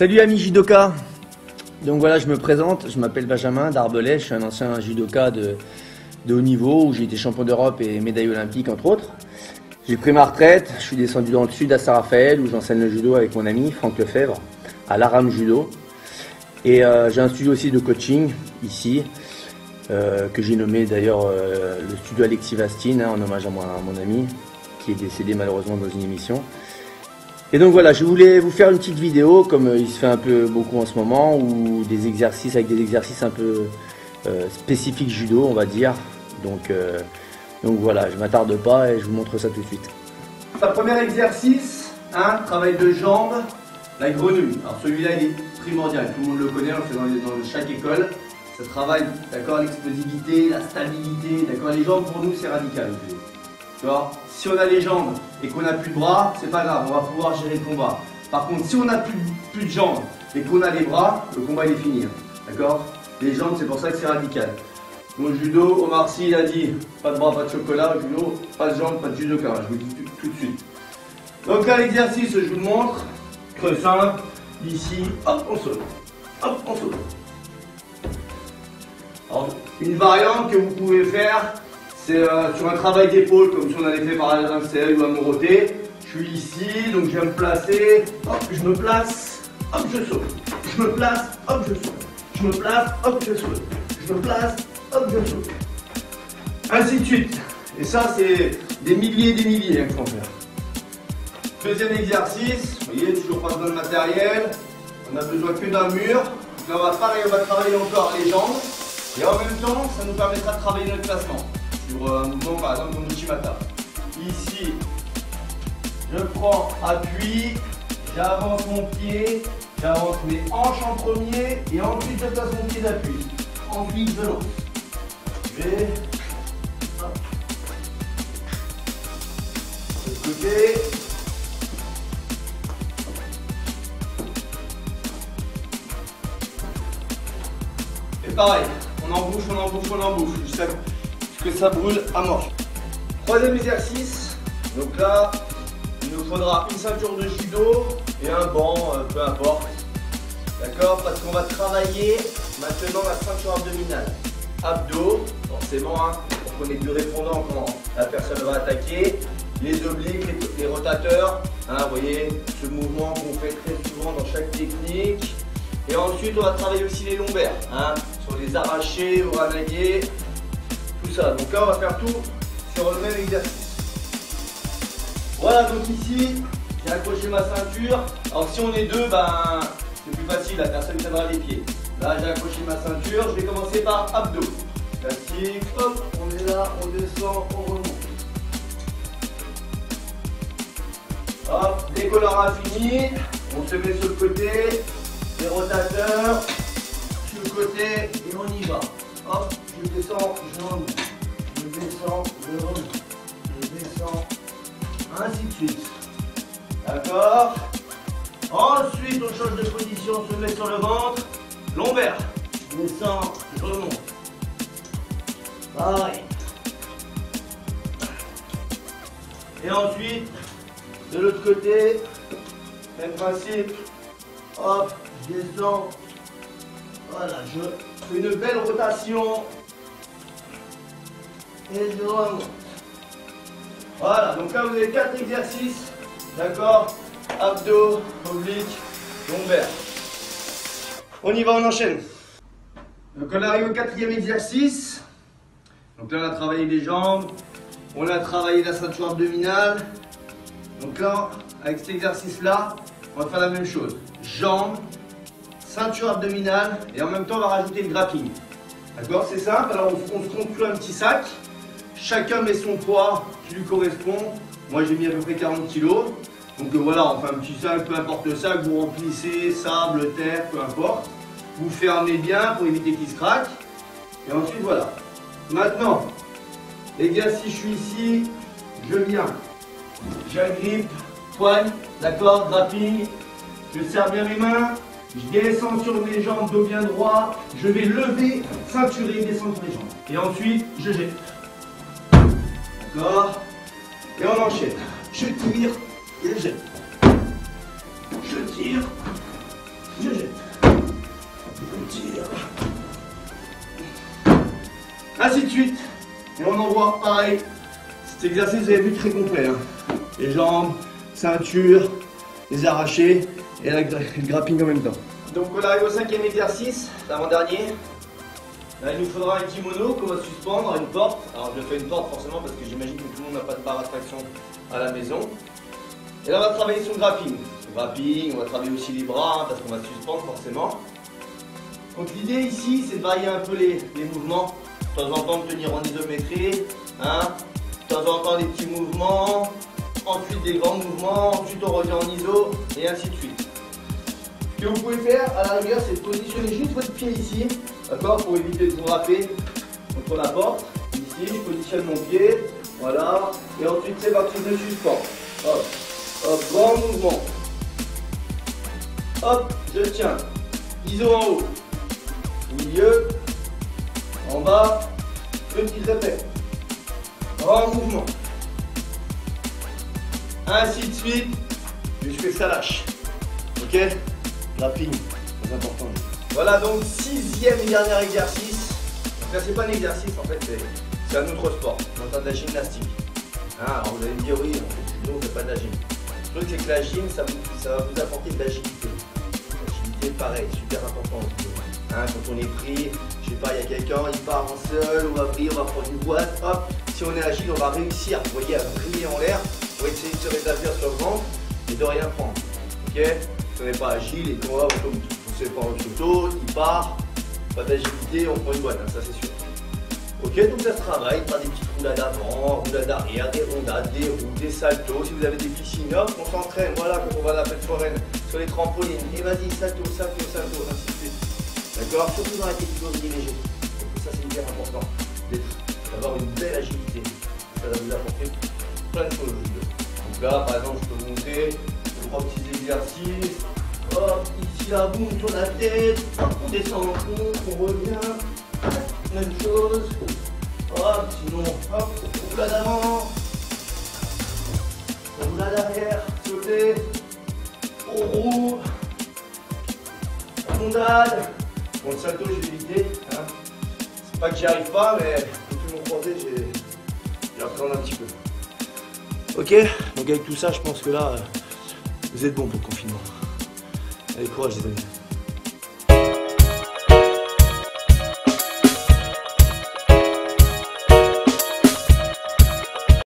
Salut amis judoka. Donc voilà, je me présente, je m'appelle Benjamin Darbelay, je suis un ancien judoka de haut niveau où j'ai été champion d'Europe et médaille olympique entre autres. J'ai pris ma retraite, je suis descendu dans le sud à Saint-Raphaël où j'enseigne le judo avec mon ami Franck Lefebvre à l'Aram Judo. Et j'ai un studio aussi de coaching ici, que j'ai nommé d'ailleurs le studio Alexis Vastine, en hommage à mon ami qui est décédé malheureusement dans une émission. Et donc voilà, je voulais vous faire une petite vidéo, comme il se fait un peu beaucoup en ce moment, ou des exercices avec des exercices un peu spécifiques judo, on va dire. Donc voilà, je ne m'attarde pas et je vous montre ça tout de suite. Le premier exercice, travail de jambes, la grenouille. Alors celui-là il est primordial, tout le monde le connaît, on le fait dans chaque école. Ça travaille, d'accord, l'explosivité, la stabilité, d'accord. Les jambes pour nous c'est radical. Si on a les jambes et qu'on n'a plus de bras, c'est pas grave, on va pouvoir gérer le combat. Par contre, si on n'a plus de jambes et qu'on a les bras, le combat il est fini. D'accord? Les jambes, c'est pour ça que c'est radical. Mon judo, Omar Sy, il a dit pas de bras, pas de chocolat, judo, pas de jambes, pas de judoka. Je vous le dis tout de suite. Donc là, l'exercice, je vous le montre. Très simple. Ici, hop, on saute. Hop, on saute. Alors, une variante que vous pouvez faire. C'est sur un travail d'épaule, comme si on avait fait par un CL ou un Moroté. Je suis ici, donc je viens me placer. Hop, je me place. Hop, je saute. Je me place. Hop, je saute. Je me place. Hop, je saute. Je me place. Hop, je saute. Ainsi de suite. Et ça, c'est des milliers et des milliers qu'il faut faire. Deuxième exercice. Vous voyez, toujours pas besoin de matériel. On n'a besoin que d'un mur. Donc là, on va travailler encore les jambes. Et en même temps, ça nous permettra de travailler notre placement. Sur un mouvement par exemple comme Uchimata. Ici, je prends appui, j'avance mon pied, j'avance mes hanches en premier et ensuite je place mon pied d'appui. Ensuite je lance. Je vais. Hop. De l'autre côté. Et pareil, on embouche, on embouche, on embouche. Jusqu'à que ça brûle à mort. Troisième exercice, donc là il nous faudra une ceinture de judo et un banc, peu importe, d'accord, parce qu'on va travailler maintenant la ceinture abdominale, abdos, forcément, pour qu'on ait du répondant quand la personne va attaquer, les obliques, les rotateurs, vous voyez ce mouvement qu'on fait très souvent dans chaque technique, et ensuite on va travailler aussi les lombaires, sur les arrachés, au ranagué. Tout ça. Donc là on va faire tout sur le même exercice. Voilà, donc ici j'ai accroché ma ceinture. Alors si on est deux, c'est plus facile, la personne tiendra les pieds. Là j'ai accroché ma ceinture, je vais commencer par abdos. Classique, hop, on est là, on descend, on remonte. Hop, décollant infini, on se met sur le côté, les rotateurs, sur le côté et on y va. Hop, je descends, je remonte. Je descends, je remonte. Je descends, ainsi de suite. D'accord. Ensuite, on change de position, on se met sur le ventre. Lombaire. Je descends, je remonte. Pareil. Et ensuite, de l'autre côté, même principe. Hop, je descends. Voilà, je fais une belle rotation. Et je remonte. Voilà, donc là vous avez 4 exercices. D'accord? Abdos, obliques, lombaires. On y va, on enchaîne. Donc on arrive au 4e exercice. Donc là on a travaillé les jambes. On a travaillé la ceinture abdominale. Donc là, avec cet exercice-là, on va faire la même chose. Jambes, ceinture abdominale et en même temps on va rajouter le grappling. D'accord, c'est simple. Alors on se construit un petit sac. Chacun met son poids qui lui correspond. Moi j'ai mis à peu près 40 kg. Donc voilà, on fait un petit sac, peu importe le sac, vous remplissez, sable, terre, peu importe. Vous fermez bien pour éviter qu'il se craque. Et ensuite voilà. Maintenant, les gars, si je suis ici, je viens. J'agrippe, poigne, d'accord, grappling. Je serre bien mes mains. Je descends sur mes jambes, dos bien droit. Je vais lever, ceinturer, descendre sur les jambes. Et ensuite, je jette. D'accord. Et on enchaîne. Je tire et je jette. Je tire, Ainsi de suite. Et on envoie pareil. Cet exercice, vous avez vu, très complet. Hein. Les jambes, ceinture, les arrachés et le grappling en même temps. Donc on arrive au 5e exercice, l'avant-dernier. Là, il nous faudra un kimono qu'on va suspendre à une porte. Alors je fais une porte forcément parce que j'imagine que tout le monde n'a pas de barre à traction à la maison. Et là on va travailler sur le grappling. Le grappling, on va travailler aussi les bras hein, parce qu'on va suspendre forcément. Donc l'idée ici c'est de varier un peu les mouvements. De temps en temps de tenir en isométrie. Hein. De temps en temps des petits mouvements. Ensuite des grands mouvements. Ensuite on revient en iso et ainsi de suite. Ce que vous pouvez faire à la rigueur c'est de positionner juste votre pied ici. D'accord, pour éviter de vous râper contre la porte. Ici, je positionne mon pied. Voilà. Et ensuite, c'est parti, je suspends. Hop, hop, grand mouvement. Hop, je tiens. Iso en haut. Milieu. En bas. Petit répète. Grand mouvement. Ainsi de suite. Jusqu'à ce que ça lâche. Ok? Grappling, très important. Voilà donc 6e et dernier exercice. Donc là c'est pas un exercice en fait, c'est un autre sport. On entend de la gymnastique. Hein, alors vous allez me dire oui, on fait pas de la gym. Le truc c'est que la gym ça va vous apporter de l'agilité. L'agilité pareil, super important. Hein, quand on est pris, je sais pas, il y a quelqu'un, il part en seul, on va briller, on va prendre une boîte, hop, si on est agile on va réussir, vous voyez, à briller en l'air, on va essayer de se rétablir sur le ventre et de rien prendre. Ok? Si on n'est pas agile et qu'on va comme on sait pas en photo, il part, pas d'agilité, on prend une boîte, hein, ça c'est sûr. Ok, donc ça se travaille par des petites roulades avant, roulades arrière, des rondades, des roues, des saltos. Si vous avez des piscines, hop, on s'entraîne, voilà, quand on va à la fête foraine, sur les trampolines, et vas-y, salto, salto, salto, ainsi de suite. D'accord? Surtout dans la catégorie léger. Donc ça c'est hyper important, d'avoir une belle agilité. Ça va vous apporter plein de choses. Donc là, par exemple, je peux vous montrer 3 petits exercices. Hop, ici là, boum, on tourne la tête, hop, on descend en compte, on revient, même chose, hop, sinon, hop, roulade avant, roulade arrière, sauter, on roule, rondade, bon le salto j'ai évité, hein. C'est pas que j'y arrive pas, mais depuis mon croisé, j'ai appris un petit peu. Ok, donc avec tout ça, je pense que là, vous êtes bon pour le confinement. Allez, courage les amis.